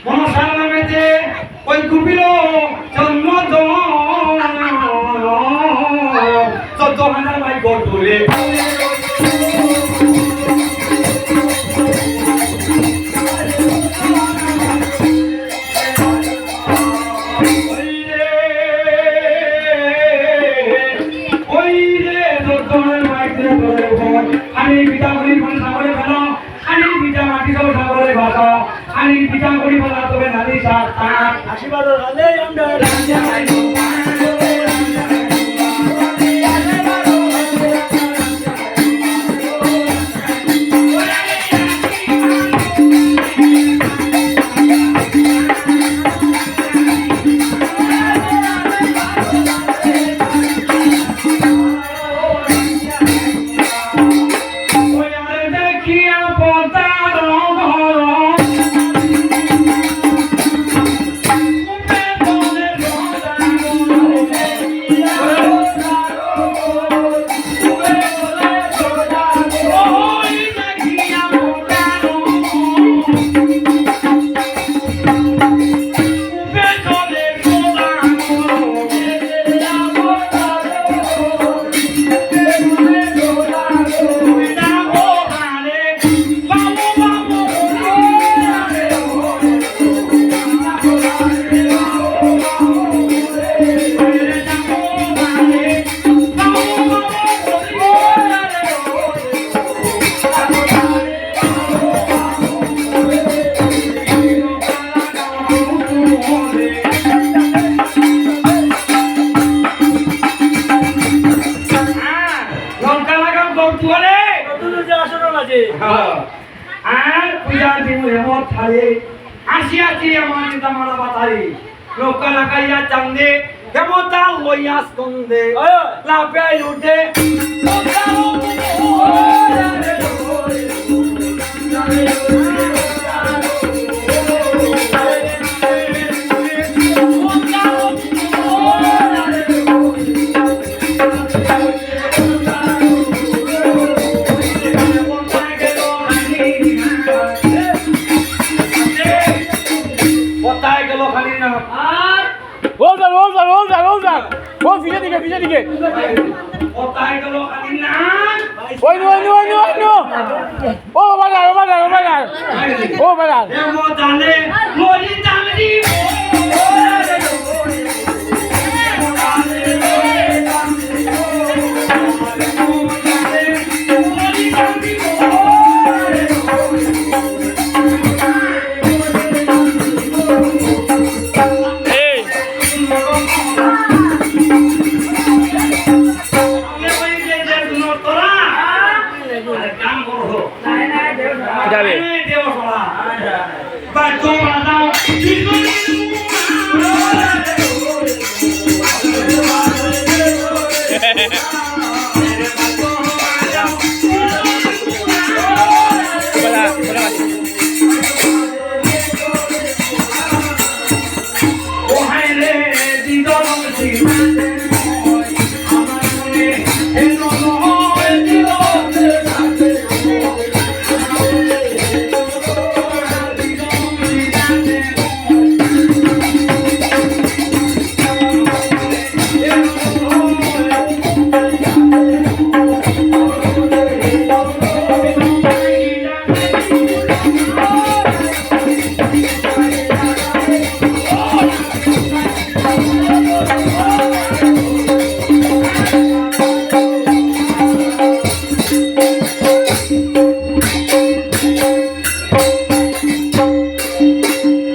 মনসার নামেতে ওই কুপিল জন্ম চোদ্দ হাজার ভাই গড়ে আমি পিতা করি বলে সাগরে ফেলো আমি পিতা মাটি সব সাগরে ভাসো আমি পিতা করি বলা তবে নারী সাত আশীর্বাদ হলে আমরা আর পূজা দিন হেমত থালে আসি আসি আমার মারা বাতারি লোকা লাগাইয়া চান্দে হেমতা লইয়া স্কন্দে লাপে উঠে পিছে দিকে কোথায় গেল খালি না ওই ও বাজার ও বাজার এমন জানে মরি জানি যাবে